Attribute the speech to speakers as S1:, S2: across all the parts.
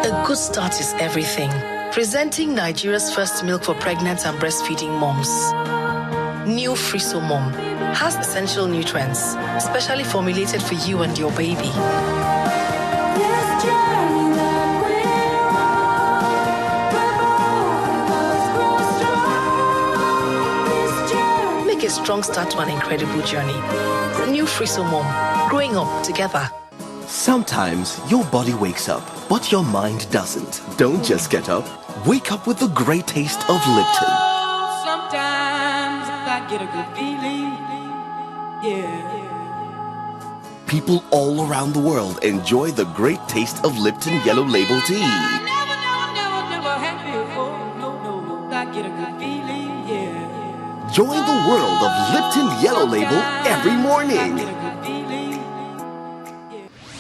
S1: A good start is everything. Presenting Nigeria's first milk for pregnant and breastfeeding moms. New Friso Mom has essential nutrients, specially formulated for you and your baby. Make a strong start to an incredible journey. New Friso Mom, growing up together.
S2: Sometimes your body wakes up, but your mind doesn't. Don't just get up. Wake up with the great taste of Lipton.
S3: Sometimes I get a good feeling, yeah.
S2: People all around the world enjoy the great taste of Lipton Yellow Label tea.
S3: Never had before. No, I get a good feeling, yeah.
S2: Join the world of Lipton Yellow Label every morning.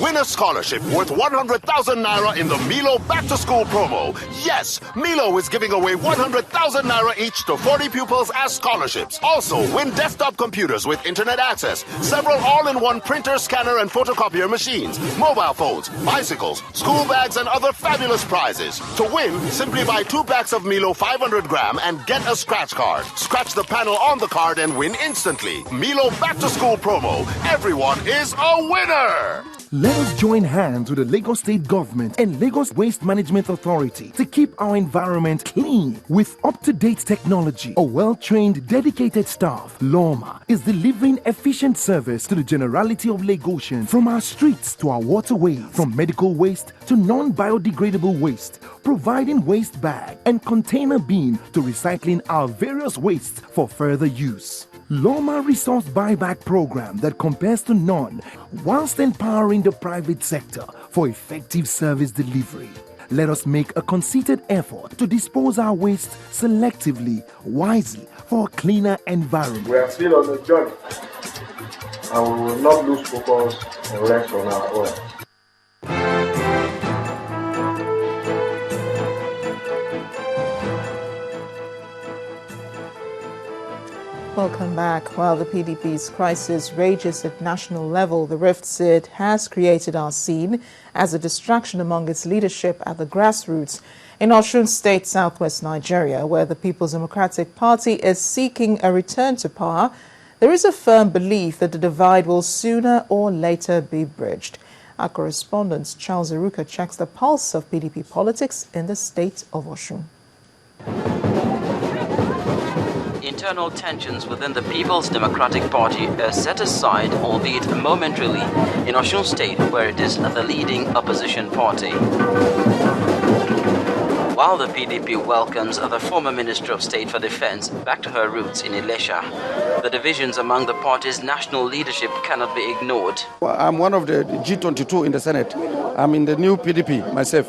S4: Win a scholarship worth 100,000 naira in the Milo Back to School promo. Yes, Milo is giving away 100,000 naira each to 40 pupils as scholarships. Also, win desktop computers with internet access, several all-in-one printer, scanner, and photocopier machines, mobile phones, bicycles, school bags, and other fabulous prizes. To win, simply buy 2 packs of Milo 500 gram and get a scratch card. Scratch the panel on the card and win instantly. Milo Back to School promo. Everyone is a winner!
S5: Let us join hands with the Lagos State Government and Lagos Waste Management Authority to keep our environment clean with up-to-date technology. A well-trained, dedicated staff, LOMA, is delivering efficient service to the generality of Lagosians, from our streets to our waterways, from medical waste to non-biodegradable waste, providing waste bag and container bin to recycling our various wastes for further use. LOMA Resource Buyback Program that compares to none, whilst empowering the private sector for effective service delivery. Let us make a concerted effort to dispose our waste selectively, wisely, for a cleaner environment.
S6: We are still on the journey, and we will not lose focus and rest on our own.
S7: Welcome back. While the PDP's crisis rages at national level, the rifts it has created are seen as a distraction among its leadership at the grassroots. In Osun State, southwest Nigeria, where the People's Democratic Party is seeking a return to power, there is a firm belief that the divide will sooner or later be bridged. Our correspondent Charles Eruka checks the pulse of PDP politics in the state of Osun.
S8: Internal tensions within the People's Democratic Party are set aside, albeit momentarily, in Osun State, where it is the leading opposition party. While the PDP welcomes the former Minister of State for Defense back to her roots in Ilesha, the divisions among the party's national leadership cannot be ignored.
S9: I'm one of the G22 in the Senate. I'm in the new PDP myself.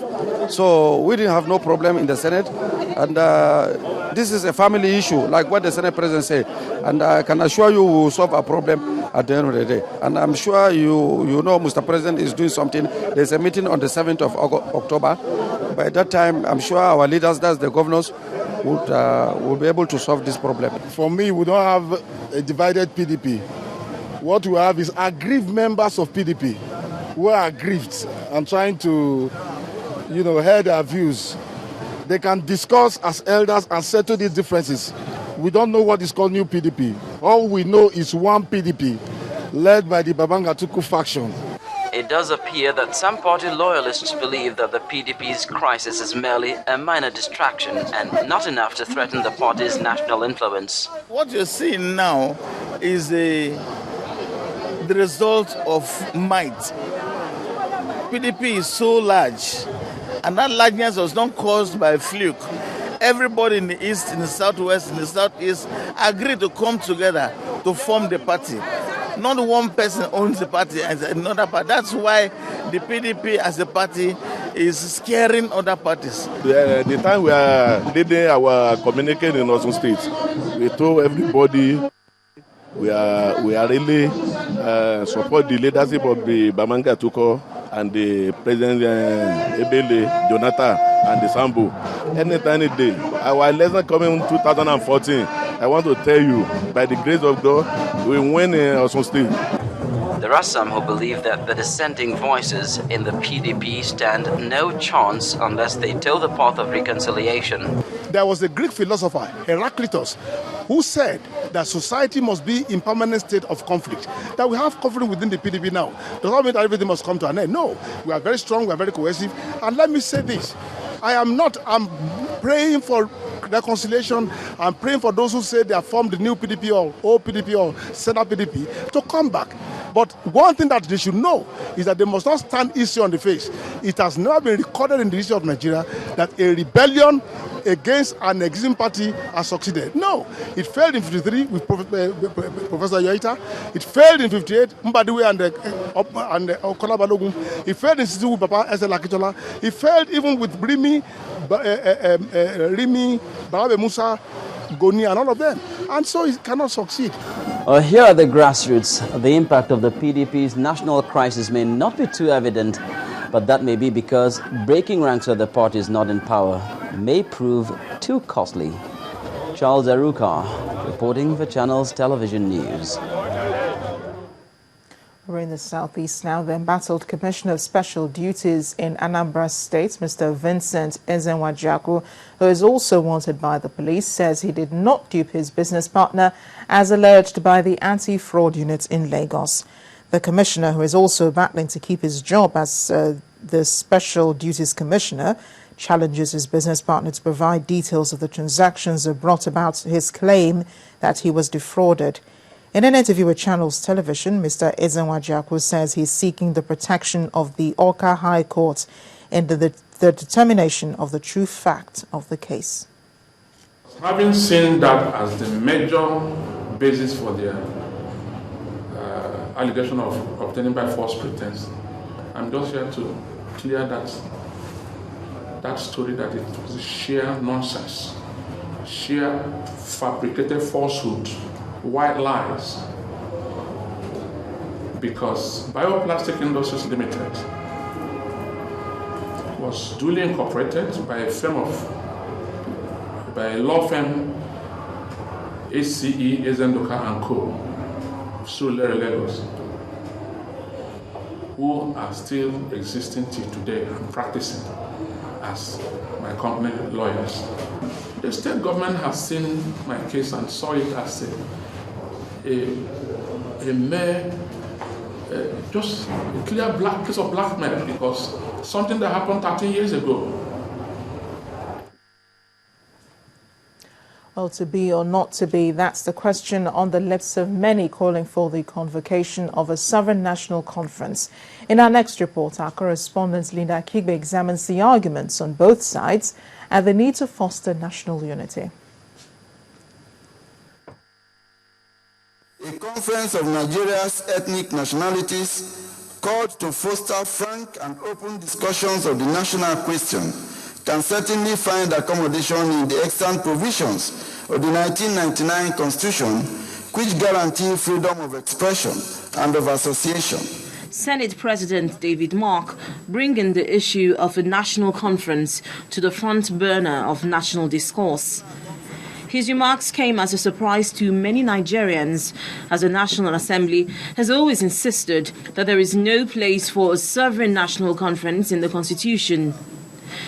S9: So we didn't have no problem in the Senate. And this is a family issue, like what the Senate President said. And I can assure you we will solve a problem at the end of the day. And I'm sure you know Mr. President is doing something. There's a meeting on the 7th of October. By that time, I'm sure our leaders, that's the governors, will be able to solve this problem.
S10: For me, we don't have a divided PDP. What we have is aggrieved members of PDP who are aggrieved and trying to, hear their views. They can discuss as elders and settle these differences. We don't know what is called new PDP. All we know is one PDP, led by the Babangatuku faction.
S8: It does appear that some party loyalists believe that the PDP's crisis is merely a minor distraction and not enough to threaten the party's national influence.
S11: What you're seeing now is the result of might. PDP is so large, and that largeness was not caused by a fluke. Everybody in the east, in the southwest, in the southeast agreed to come together to form the party. Not one person owns the party and another party. That's why the PDP as a party is scaring other parties.
S10: The time we are leading our communication in Osun State, we told everybody we are really support the leadership of the Babangatuku and the President Ebele, Jonathan, and the Sambo. Any day. Our election coming in 2014, I want to tell you, by the grace of God, we win in Osun State.
S8: The There are some who believe that the dissenting voices in the PDP stand no chance unless they toe the path of reconciliation.
S10: There was a Greek philosopher, Heraclitus, who said that society must be in permanent state of conflict. That we have conflict within the PDP now does not mean that everything must come to an end. No, we are very strong, we are very cohesive. And let me say this, I'm praying for reconciliation. I'm praying for those who say they have formed the new PDP or old PDP or Senate PDP to come back. But one thing that they should know is that they must not stand easy on the face. It has never been recorded in the history of Nigeria that a rebellion against an existing party has succeeded. No, it failed in 53 with Professor Yoita. It failed in 58, Mbadiwe and Okola Balogun. It failed in 62 with Papa S. Lakitola. It failed even with Rimi, Barabe Musa, Goni, and all of them. And so it cannot succeed.
S8: Here at the grassroots, the impact of the PDP's national crisis may not be too evident, but that may be because breaking ranks where the party is not in power may prove too costly. Charles Aruka, reporting for Channels Television News.
S7: We're in the southeast now. The embattled Commissioner of Special Duties in Anambra State, Mr. Vincent Ezenwajaku, who is also wanted by the police, says he did not dupe his business partner as alleged by the anti-fraud unit in Lagos. The commissioner, who is also battling to keep his job as the Special Duties Commissioner, challenges his business partner to provide details of the transactions that brought about his claim that he was defrauded. In an interview with Channels Television, Mr. Ezenwajaku says he's seeking the protection of the Awka High Court in the determination of the true fact of the case.
S12: Having seen that as the major basis for the allegation of obtaining by false pretense, I'm just here to clear that story, that it was sheer nonsense, sheer fabricated falsehood, white lies, because Bioplastic Industries Limited was duly incorporated by a law firm, ACE Ezendoka & Co. of Surulere, Lagos, who are still existing till today and practicing as my company lawyers. The state government has seen my case and saw it as a mere, just a clear case of blackmail, because something that happened 13 years ago.
S7: Well, to be or not to be, that's the question on the lips of many calling for the convocation of a sovereign national conference. In our next report, our correspondent Linda Kigbe examines the arguments on both sides and the need to foster national unity.
S13: A conference of Nigeria's ethnic nationalities called to foster frank and open discussions of the national question can certainly find accommodation in the extant provisions of the 1999 Constitution, which guarantee freedom of expression and of association.
S14: Senate President David Mark bringing the issue of a national conference to the front burner of national discourse. His remarks came as a surprise to many Nigerians, as the National Assembly has always insisted that there is no place for a sovereign national conference in the Constitution.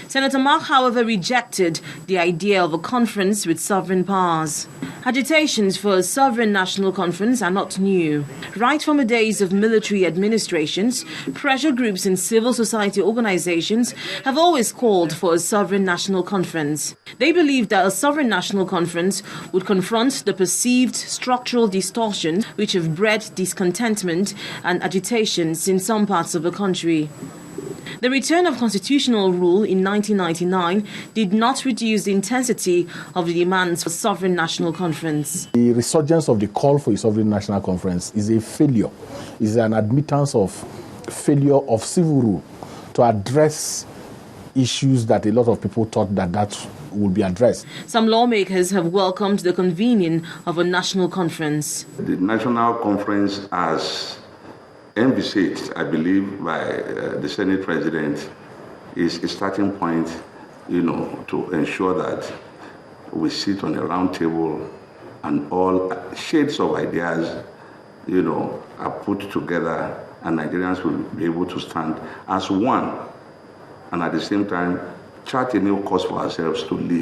S14: Senator Mark, however, rejected the idea of a conference with sovereign powers. Agitations for a sovereign national conference are not new. Right from the days of military administrations, pressure groups and civil society organizations have always called for a sovereign national conference. They believe that a sovereign national conference would confront the perceived structural distortions which have bred discontentment and agitations in some parts of the country. The return of constitutional rule in 1999 did not reduce the intensity of the demands for sovereign national conference.
S15: The resurgence of the call for a sovereign national conference is a failure, is an admittance of failure of civil rule to address issues that a lot of people thought that would be addressed.
S14: Some lawmakers have welcomed the convening of a national conference.
S16: The national conference has envisaged, I believe, by the Senate President is a starting point, to ensure that we sit on a round table and all shades of ideas, are put together and Nigerians will be able to stand as one and at the same time chart a new course for ourselves to live